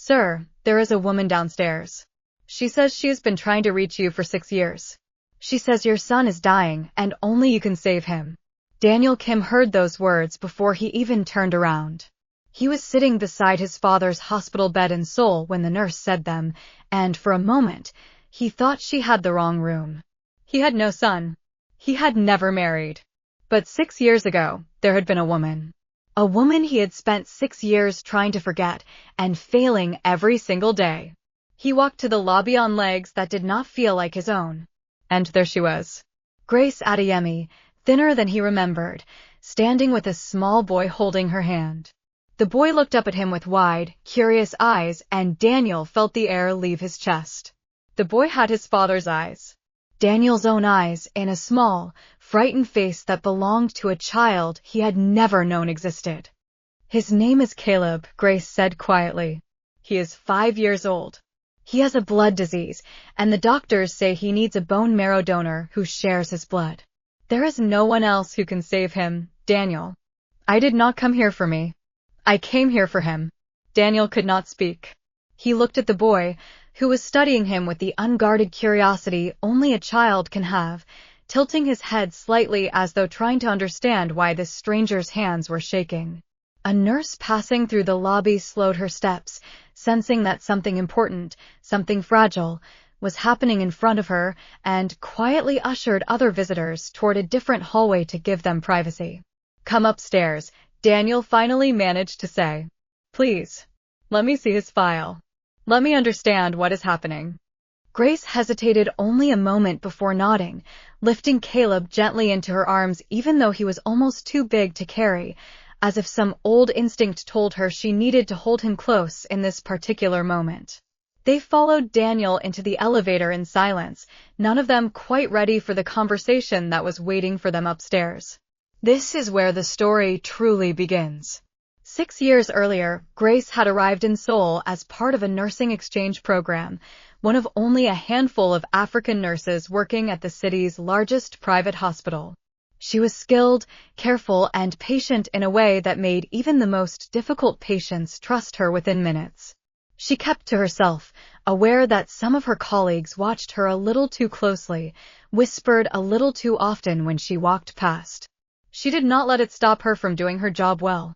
"Sir, there is a woman downstairs. She says she has been trying to reach you for 6 years. She says your son is dying and only you can save him." Daniel Kim heard those words before he even turned around. He was sitting beside his father's hospital bed in Seoul when the nurse said them, and for a moment, he thought she had the wrong room. He had no son. He had never married. But 6 years ago, there had been a woman. A woman he had spent 6 years trying to forget and failing every single day. He walked to the lobby on legs that did not feel like his own. And there she was. Grace Adeyemi, thinner than he remembered, standing with a small boy holding her hand. The boy looked up at him with wide, curious eyes, and Daniel felt the air leave his chest. The boy had his father's eyes. Daniel's own eyes in a small, frightened face that belonged to a child he had never known existed. "His name is Caleb," Grace said quietly. "He is 5 years old. He has a blood disease, and the doctors say he needs a bone marrow donor who shares his blood. There is no one else who can save him, Daniel. I did not come here for me. I came here for him." Daniel could not speak. He looked at the boy, who was studying him with the unguarded curiosity only a child can have, tilting his head slightly as though trying to understand why this stranger's hands were shaking. A nurse passing through the lobby slowed her steps, sensing that something important, something fragile, was happening in front of her, and quietly ushered other visitors toward a different hallway to give them privacy. "Come upstairs," Daniel finally managed to say. "Please, let me see his file. Let me understand what is happening." Grace hesitated only a moment before nodding, lifting Caleb gently into her arms even though he was almost too big to carry, as if some old instinct told her she needed to hold him close in this particular moment. They followed Daniel into the elevator in silence, none of them quite ready for the conversation that was waiting for them upstairs. This is where the story truly begins. 6 years earlier, Grace had arrived in Seoul as part of a nursing exchange program, one of only a handful of African nurses working at the city's largest private hospital. She was skilled, careful, and patient in a way that made even the most difficult patients trust her within minutes. She kept to herself, aware that some of her colleagues watched her a little too closely, whispered a little too often when she walked past. She did not let it stop her from doing her job well.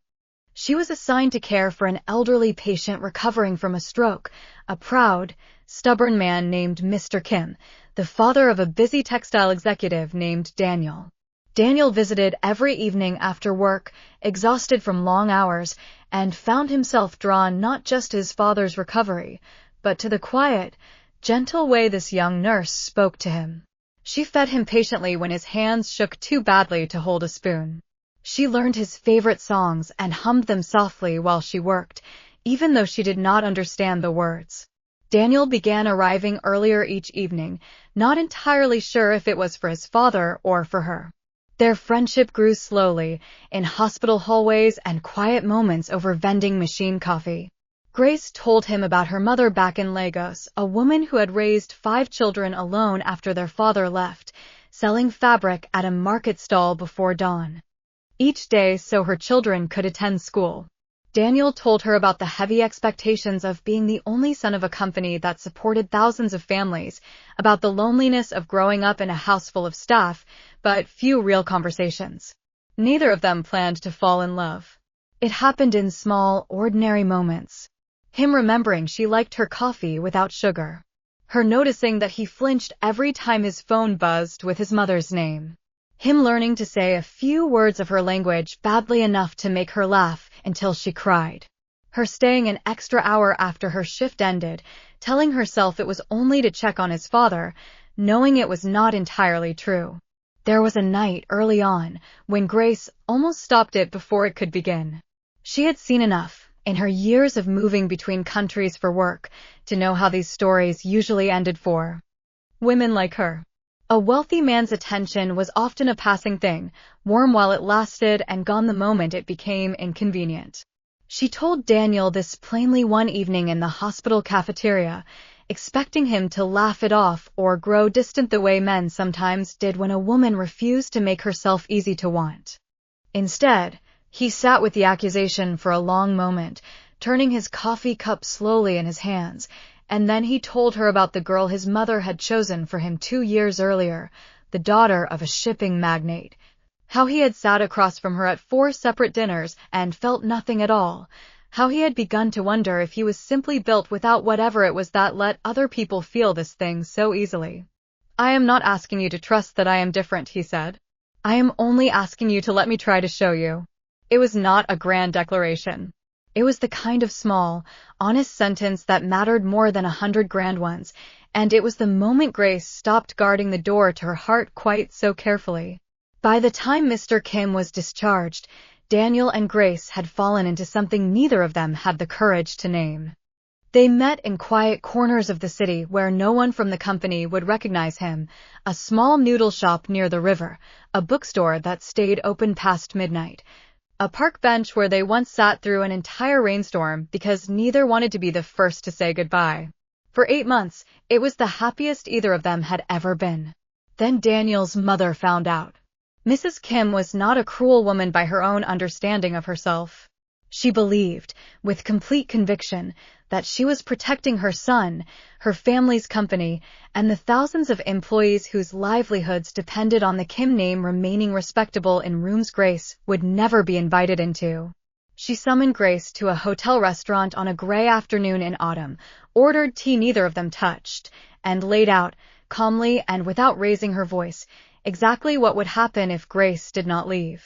She was assigned to care for an elderly patient recovering from a stroke, a proud, stubborn man named Mr. Kim, the father of a busy textile executive named Daniel. Daniel visited every evening after work, exhausted from long hours, and found himself drawn not just to his father's recovery, but to the quiet, gentle way this young nurse spoke to him. She fed him patiently when his hands shook too badly to hold a spoon. She learned his favorite songs and hummed them softly while she worked, even though she did not understand the words. Daniel began arriving earlier each evening, not entirely sure if it was for his father or for her. Their friendship grew slowly, in hospital hallways and quiet moments over vending machine coffee. Grace told him about her mother back in Lagos, a woman who had raised 5 children alone after their father left, selling fabric at a market stall before dawn. Each day so her children could attend school. Daniel told her about the heavy expectations of being the only son of a company that supported thousands of families, about the loneliness of growing up in a house full of staff, but few real conversations. Neither of them planned to fall in love. It happened in small, ordinary moments. Him remembering she liked her coffee without sugar. Her noticing that he flinched every time his phone buzzed with his mother's name. Him learning to say a few words of her language badly enough to make her laugh until she cried. Her staying an extra hour after her shift ended, telling herself it was only to check on his father, knowing it was not entirely true. There was a night early on when Grace almost stopped it before it could begin. She had seen enough, in her years of moving between countries for work, to know how these stories usually ended for women like her. A wealthy man's attention was often a passing thing, warm while it lasted and gone the moment it became inconvenient. She told Daniel this plainly one evening in the hospital cafeteria, expecting him to laugh it off or grow distant the way men sometimes did when a woman refused to make herself easy to want. Instead, he sat with the accusation for a long moment, turning his coffee cup slowly in his hands, and then he told her about the girl his mother had chosen for him 2 years earlier, the daughter of a shipping magnate. How he had sat across from her at 4 separate dinners and felt nothing at all. How he had begun to wonder if he was simply built without whatever it was that let other people feel this thing so easily. "I am not asking you to trust that I am different," he said. "I am only asking you to let me try to show you." It was not a grand declaration. It was the kind of small, honest sentence that mattered more than 100 grand ones, and it was the moment Grace stopped guarding the door to her heart quite so carefully. By the time Mr. Kim was discharged, Daniel and Grace had fallen into something neither of them had the courage to name. They met in quiet corners of the city where no one from the company would recognize him, a small noodle shop near the river, a bookstore that stayed open past midnight, a park bench where they once sat through an entire rainstorm because neither wanted to be the first to say goodbye. For 8 months, it was the happiest either of them had ever been. Then Daniel's mother found out. Mrs. Kim was not a cruel woman by her own understanding of herself. She believed, with complete conviction, that she was protecting her son, her family's company, and the thousands of employees whose livelihoods depended on the Kim name remaining respectable in rooms Grace would never be invited into. She summoned Grace to a hotel restaurant on a gray afternoon in autumn, ordered tea neither of them touched, and laid out, calmly and without raising her voice, exactly what would happen if Grace did not leave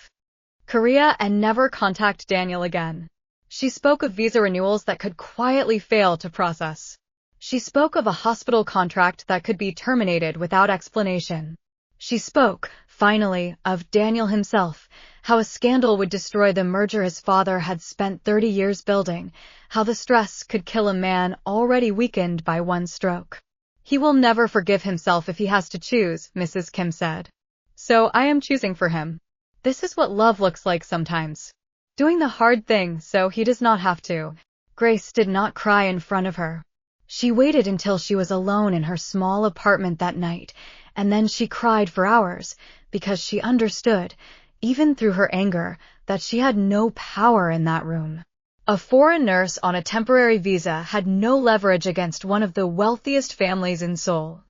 Korea and never contact Daniel again. She spoke of visa renewals that could quietly fail to process. She spoke of a hospital contract that could be terminated without explanation. She spoke, finally, of Daniel himself, how a scandal would destroy the merger his father had spent 30 years building, how the stress could kill a man already weakened by one stroke. "He will never forgive himself if he has to choose," Mrs. Kim said. "So I am choosing for him. This is what love looks like sometimes. Doing the hard thing so he does not have to." Grace did not cry in front of her. She waited until she was alone in her small apartment that night, and then she cried for hours, because she understood, even through her anger, that she had no power in that room. A foreign nurse on a temporary visa had no leverage against one of the wealthiest families in Seoul.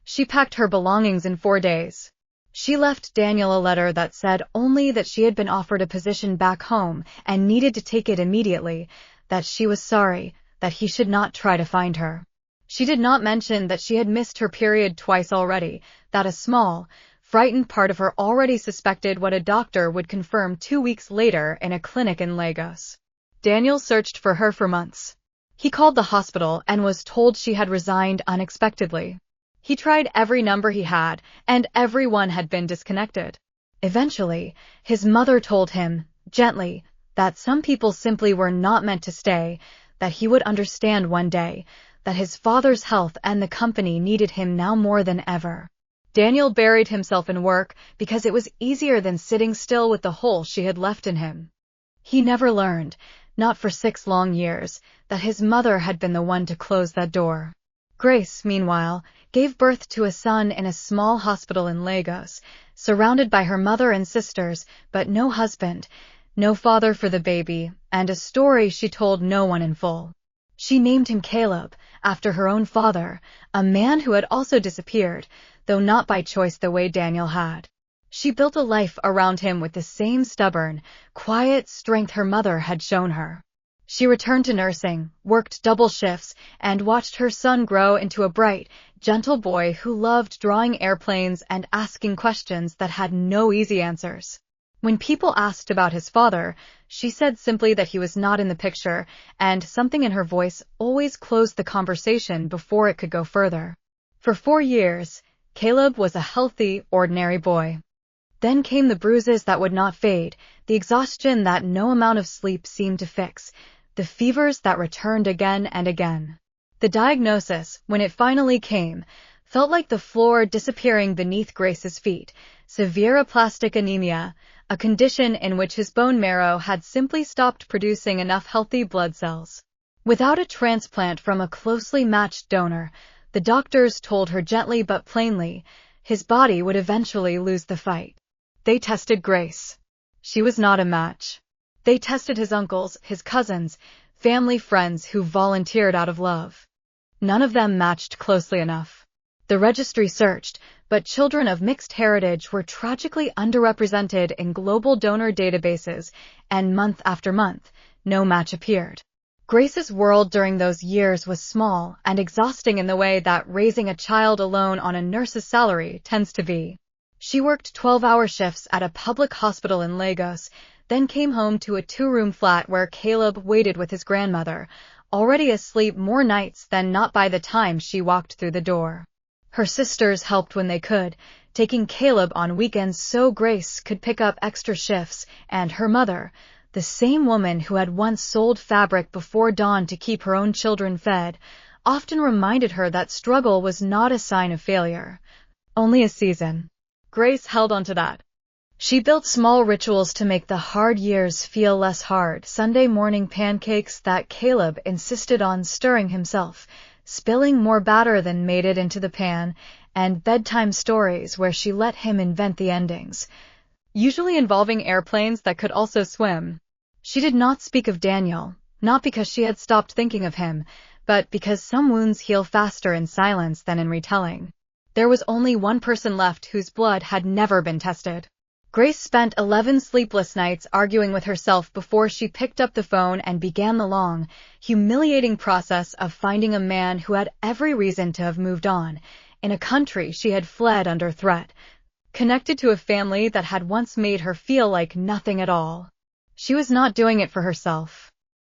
She packed her belongings in 4 days. She left Daniel a letter that said only that she had been offered a position back home and needed to take it immediately, that she was sorry, that he should not try to find her. She did not mention that she had missed her period twice already, that a small, frightened part of her already suspected what a doctor would confirm 2 weeks later in a clinic in Lagos. Daniel searched for her for months. He called the hospital and was told she had resigned unexpectedly. He tried every number he had, and everyone had been disconnected. Eventually, his mother told him, gently, that some people simply were not meant to stay, that he would understand one day, that his father's health and the company needed him now more than ever. Daniel buried himself in work because it was easier than sitting still with the hole she had left in him. He never learned, not for 6 long years, that his mother had been the one to close that door. Grace, meanwhile, gave birth to a son in a small hospital in Lagos, surrounded by her mother and sisters, but no husband, no father for the baby, and a story she told no one in full. She named him Caleb, after her own father, a man who had also disappeared, though not by choice the way Daniel had. She built a life around him with the same stubborn, quiet strength her mother had shown her. She returned to nursing, worked double shifts, and watched her son grow into a bright, gentle boy who loved drawing airplanes and asking questions that had no easy answers. When people asked about his father, she said simply that he was not in the picture, and something in her voice always closed the conversation before it could go further. For 4 years, Caleb was a healthy, ordinary boy. Then came the bruises that would not fade, the exhaustion that no amount of sleep seemed to fix, the fevers that returned again and again. The diagnosis, when it finally came, felt like the floor disappearing beneath Grace's feet, severe aplastic anemia, a condition in which his bone marrow had simply stopped producing enough healthy blood cells. Without a transplant from a closely matched donor, the doctors told her gently but plainly, his body would eventually lose the fight. They tested Grace. She was not a match. They tested his uncles, his cousins, family friends who volunteered out of love. None of them matched closely enough. The registry searched, but children of mixed heritage were tragically underrepresented in global donor databases, and month after month, no match appeared. Grace's world during those years was small and exhausting in the way that raising a child alone on a nurse's salary tends to be. She worked 12-hour shifts at a public hospital in Lagos, then came home to a 2-room flat where Caleb waited with his grandmother, already asleep more nights than not by the time she walked through the door. Her sisters helped when they could, taking Caleb on weekends so Grace could pick up extra shifts, and her mother, the same woman who had once sold fabric before dawn to keep her own children fed, often reminded her that struggle was not a sign of failure, only a season. Grace held on to that. She built small rituals to make the hard years feel less hard. Sunday morning pancakes that Caleb insisted on stirring himself, spilling more batter than made it into the pan, and bedtime stories where she let him invent the endings, usually involving airplanes that could also swim. She did not speak of Daniel, not because she had stopped thinking of him, but because some wounds heal faster in silence than in retelling. There was only one person left whose blood had never been tested. Grace spent 11 sleepless nights arguing with herself before she picked up the phone and began the long, humiliating process of finding a man who had every reason to have moved on, in a country she had fled under threat, connected to a family that had once made her feel like nothing at all. She was not doing it for herself.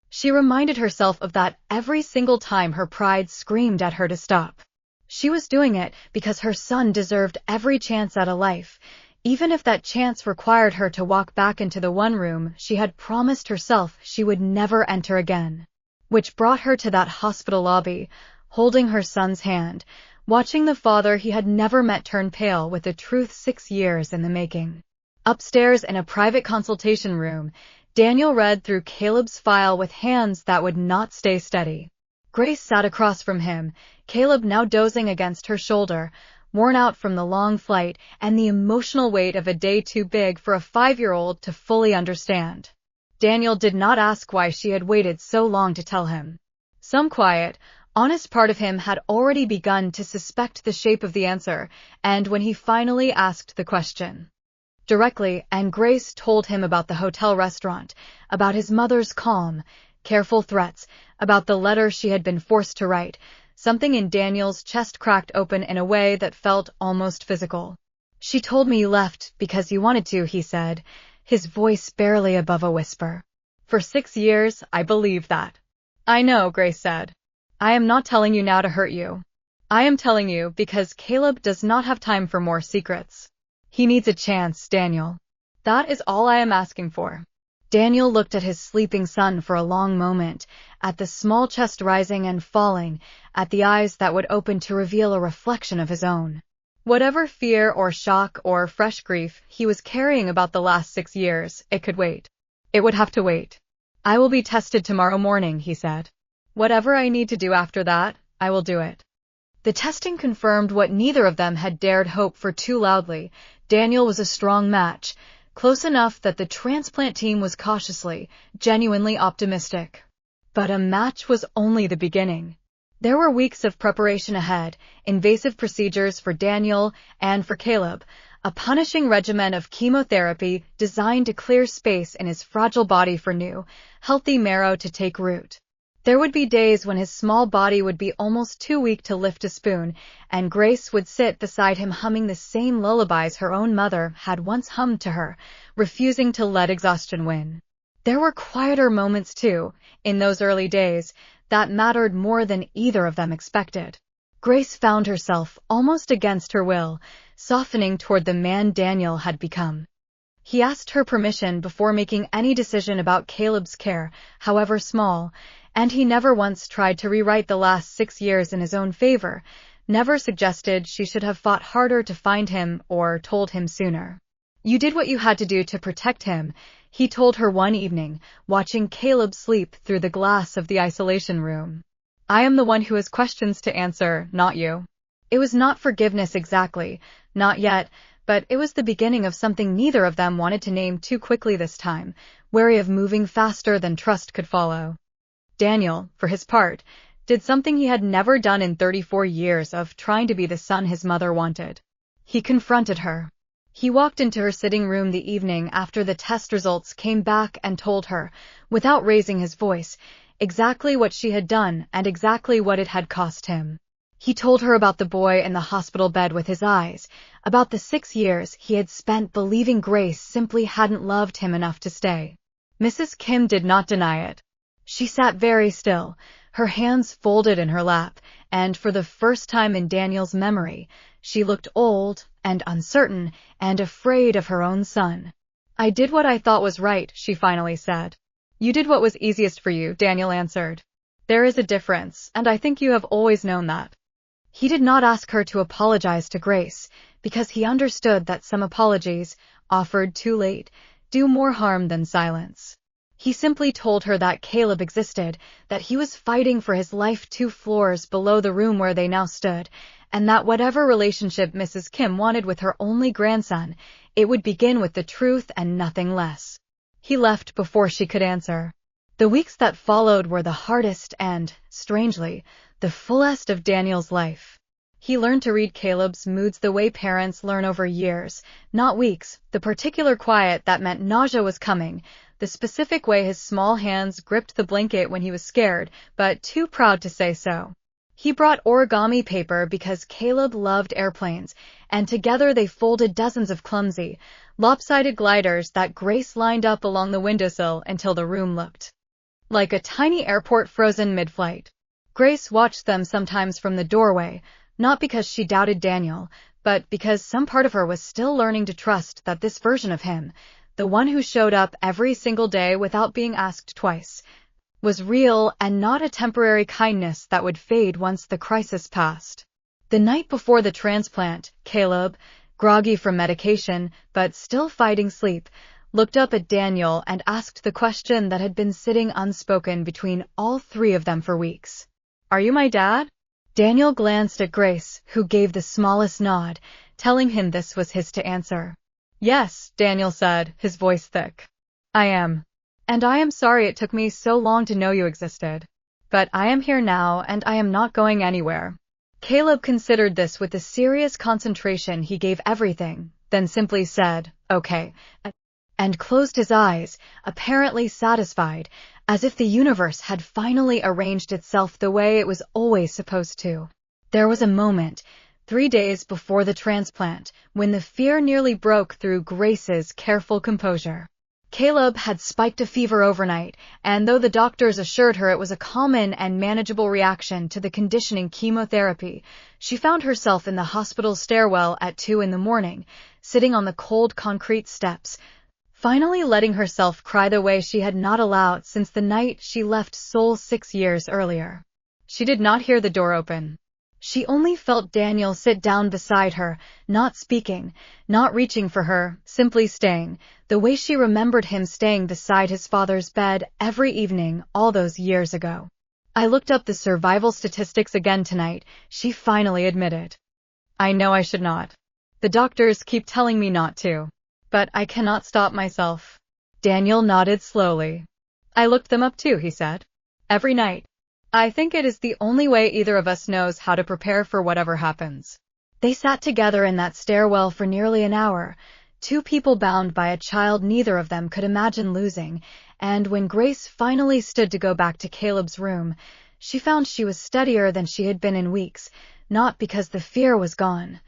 She reminded herself of that every single time her pride screamed at her to stop. She was doing it because her son deserved every chance at a life, even if that chance required her to walk back into the one room she had promised herself she would never enter again. Which brought her to that hospital lobby, holding her son's hand, watching the father he had never met turn pale with a truth 6 years in the making. Upstairs in a private consultation room, Daniel read through Caleb's file with hands that would not stay steady. Grace sat across from him, Caleb now dozing against her shoulder, worn out from the long flight and the emotional weight of a day too big for a 5-year-old to fully understand. Daniel did not ask why she had waited so long to tell him. Some quiet, honest part of him had already begun to suspect the shape of the answer, and when he finally asked the question directly, and Grace told him about the hotel restaurant, about his mother's calm, careful threats, about the letter she had been forced to write, something in Daniel's chest cracked open in a way that felt almost physical. "She told me you left because you wanted to," he said, his voice barely above a whisper. "For 6 years, I believed that." "I know," Grace said. "I am not telling you now to hurt you. I am telling you because Caleb does not have time for more secrets. He needs a chance, Daniel. That is all I am asking for." Daniel looked at his sleeping son for a long moment, at the small chest rising and falling, at the eyes that would open to reveal a reflection of his own. Whatever fear or shock or fresh grief he was carrying about the last 6 years, it could wait. It would have to wait. "I will be tested tomorrow morning," he said. "Whatever I need to do after that, I will do it." The testing confirmed what neither of them had dared hope for too loudly. Daniel was a strong match, close enough that the transplant team was cautiously, genuinely optimistic. But a match was only the beginning. There were weeks of preparation ahead, invasive procedures for Daniel and for Caleb, a punishing regimen of chemotherapy designed to clear space in his fragile body for new, healthy marrow to take root. There would be days when his small body would be almost too weak to lift a spoon, and Grace would sit beside him humming the same lullabies her own mother had once hummed to her, refusing to let exhaustion win. There were quieter moments too, in those early days, that mattered more than either of them expected. Grace found herself, almost against her will, softening toward the man Daniel had become. He asked her permission before making any decision about Caleb's care, however small, and he never once tried to rewrite the last 6 years in his own favor, never suggested she should have fought harder to find him or told him sooner. "You did what you had to do to protect him," he told her one evening, watching Caleb sleep through the glass of the isolation room. "I am the one who has questions to answer, not you." It was not forgiveness exactly, not yet, but it was the beginning of something neither of them wanted to name too quickly this time, wary of moving faster than trust could follow. Daniel, for his part, did something he had never done in 34 years of trying to be the son his mother wanted. He confronted her. He walked into her sitting room the evening after the test results came back and told her, without raising his voice, exactly what she had done and exactly what it had cost him. He told her about the boy in the hospital bed with his eyes, about the 6 years he had spent believing Grace simply hadn't loved him enough to stay. Mrs. Kim did not deny it. She sat very still, her hands folded in her lap, and for the first time in Daniel's memory, she looked old and uncertain and afraid of her own son. "I did what I thought was right," she finally said. "You did what was easiest for you," Daniel answered. "There is a difference, and I think you have always known that." He did not ask her to apologize to Grace, because he understood that some apologies, offered too late, do more harm than silence. He simply told her that Caleb existed, that he was fighting for his life 2 floors below the room where they now stood, and that whatever relationship Mrs. Kim wanted with her only grandson, it would begin with the truth and nothing less. He left before she could answer. The weeks that followed were the hardest and, strangely, the fullest of Daniel's life. He learned to read Caleb's moods the way parents learn over years, not weeks, the particular quiet that meant nausea was coming, the specific way his small hands gripped the blanket when he was scared, but too proud to say so. He brought origami paper because Caleb loved airplanes, and together they folded dozens of clumsy, lopsided gliders that Grace lined up along the windowsill until the room looked like a tiny airport frozen mid-flight. Grace watched them sometimes from the doorway, not because she doubted Daniel, but because some part of her was still learning to trust that this version of him, the one who showed up every single day without being asked twice, was real and not a temporary kindness that would fade once the crisis passed. The night before the transplant, Caleb, groggy from medication but still fighting sleep, looked up at Daniel and asked the question that had been sitting unspoken between all 3 of them for weeks. "Are you my dad?" Daniel glanced at Grace, who gave the smallest nod, telling him this was his to answer. "Yes," Daniel said, his voice thick. "I am. And I am sorry it took me so long to know you existed. But I am here now, and I am not going anywhere." Caleb considered this with the serious concentration he gave everything, then simply said, "Okay," and closed his eyes, apparently satisfied, as if the universe had finally arranged itself the way it was always supposed to. There was a moment, 3 days before the transplant, when the fear nearly broke through Grace's careful composure. Caleb had spiked a fever overnight, and though the doctors assured her it was a common and manageable reaction to the conditioning chemotherapy, she found herself in the hospital stairwell at 2 in the morning, sitting on the cold concrete steps, finally letting herself cry the way she had not allowed since the night she left Seoul 6 years earlier. She did not hear the door open. She only felt Daniel sit down beside her, not speaking, not reaching for her, simply staying, the way she remembered him staying beside his father's bed every evening all those years ago. "I looked up the survival statistics again tonight," she finally admitted. "I know I should not. The doctors keep telling me not to. But I cannot stop myself." Daniel nodded slowly. "I looked them up too," he said. "Every night. I think it is the only way either of us knows how to prepare for whatever happens." They sat together in that stairwell for nearly an hour, 2 people bound by a child neither of them could imagine losing, and when Grace finally stood to go back to Caleb's room, she found she was steadier than she had been in weeks, not because the fear was gone,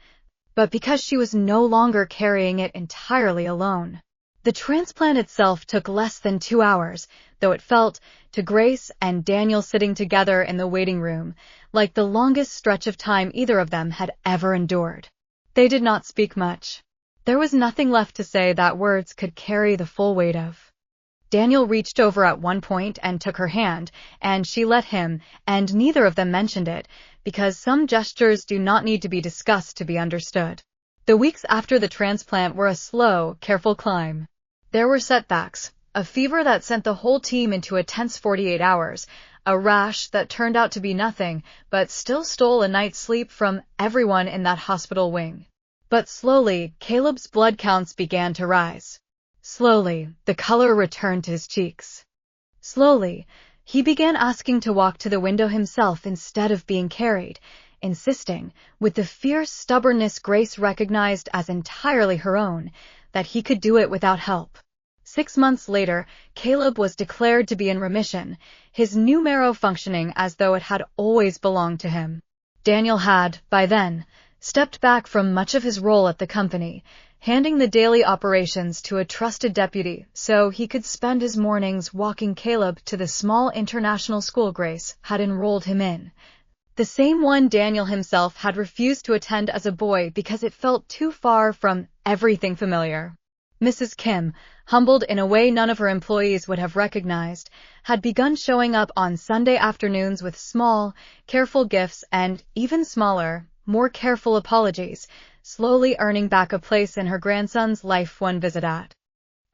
but because she was no longer carrying it entirely alone. The transplant itself took less than 2 hours, though it felt, to Grace and Daniel sitting together in the waiting room, like the longest stretch of time either of them had ever endured. They did not speak much. There was nothing left to say that words could carry the full weight of. Daniel reached over at one point and took her hand, and she let him, and neither of them mentioned it, because some gestures do not need to be discussed to be understood. The weeks after the transplant were a slow, careful climb. There were setbacks, a fever that sent the whole team into a tense 48 hours, a rash that turned out to be nothing, but still stole a night's sleep from everyone in that hospital wing. But slowly, Caleb's blood counts began to rise. Slowly, the color returned to his cheeks. Slowly, He began asking to walk to the window himself instead of being carried, insisting, with the fierce stubbornness Grace recognized as entirely her own, that he could do it without help. 6 months later, Caleb was declared to be in remission, his new marrow functioning as though it had always belonged to him. Daniel had, by then, stepped back from much of his role at the company, handing the daily operations to a trusted deputy so he could spend his mornings walking Caleb to the small international school Grace had enrolled him in. The same one Daniel himself had refused to attend as a boy because it felt too far from everything familiar. Mrs. Kim, humbled in a way none of her employees would have recognized, had begun showing up on Sunday afternoons with small, careful gifts and even smaller, more careful apologies, slowly earning back a place in her grandson's life one visit at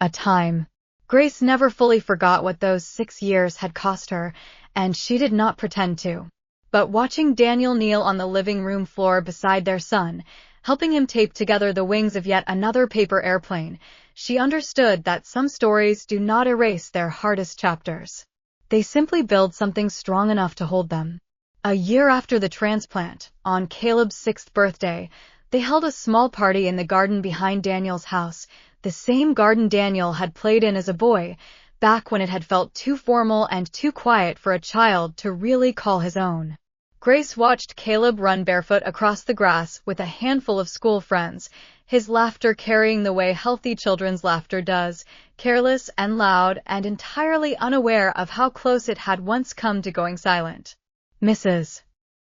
a time. Grace never fully forgot what those 6 years had cost her, and she did not pretend to. But watching Daniel kneel on the living room floor beside their son, helping him tape together the wings of yet another paper airplane, she understood that some stories do not erase their hardest chapters. They simply build something strong enough to hold them. A year after the transplant, on Caleb's 6th birthday, they held a small party in the garden behind Daniel's house, the same garden Daniel had played in as a boy, back when it had felt too formal and too quiet for a child to really call his own. Grace watched Caleb run barefoot across the grass with a handful of school friends, his laughter carrying the way healthy children's laughter does, careless and loud and entirely unaware of how close it had once come to going silent. Mrs.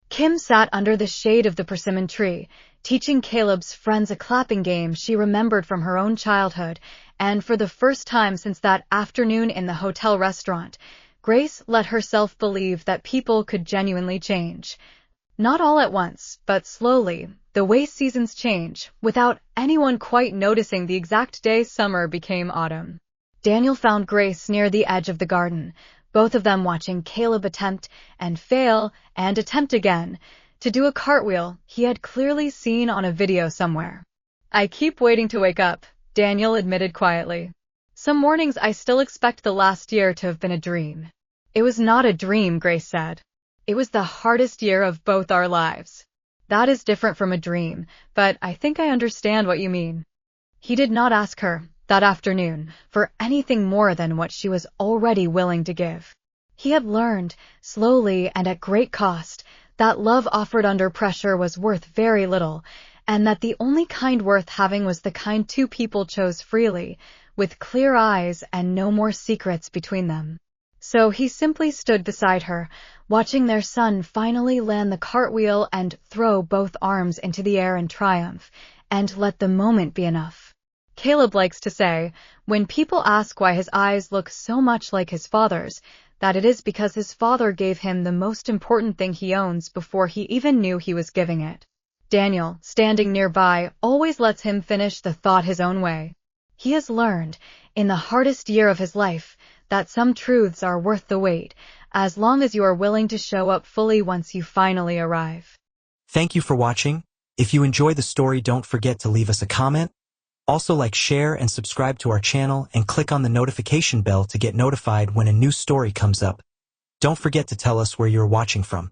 Kim sat under the shade of the persimmon tree, teaching Caleb's friends a clapping game she remembered from her own childhood, and for the first time since that afternoon in the hotel restaurant, Grace let herself believe that people could genuinely change. Not all at once, but slowly, the way seasons change, without anyone quite noticing the exact day summer became autumn. Daniel found Grace near the edge of the garden, both of them watching Caleb attempt and fail and attempt again to do a cartwheel he had clearly seen on a video somewhere. "I keep waiting to wake up," Daniel admitted quietly. "Some mornings I still expect the last year to have been a dream." "It was not a dream," Grace said. "It was the hardest year of both our lives." "That is different from a dream, but I think I understand what you mean." He did not ask her, that afternoon, for anything more than what she was already willing to give. He had learned, slowly and at great cost, that love offered under pressure was worth very little, and that the only kind worth having was the kind two people chose freely, with clear eyes and no more secrets between them. So he simply stood beside her, watching their son finally land the cartwheel and throw both arms into the air in triumph, and let the moment be enough. Caleb likes to say, when people ask why his eyes look so much like his father's, that it is because his father gave him the most important thing he owns before he even knew he was giving it. Daniel, standing nearby, always lets him finish the thought his own way. He has learned, in the hardest year of his life, that some truths are worth the wait, as long as you are willing to show up fully once you finally arrive. Thank you for watching. If you enjoy the story, don't forget to leave us a comment. Also like, share, and subscribe to our channel, and click on the notification bell to get notified when a new story comes up. Don't forget to tell us where you're watching from.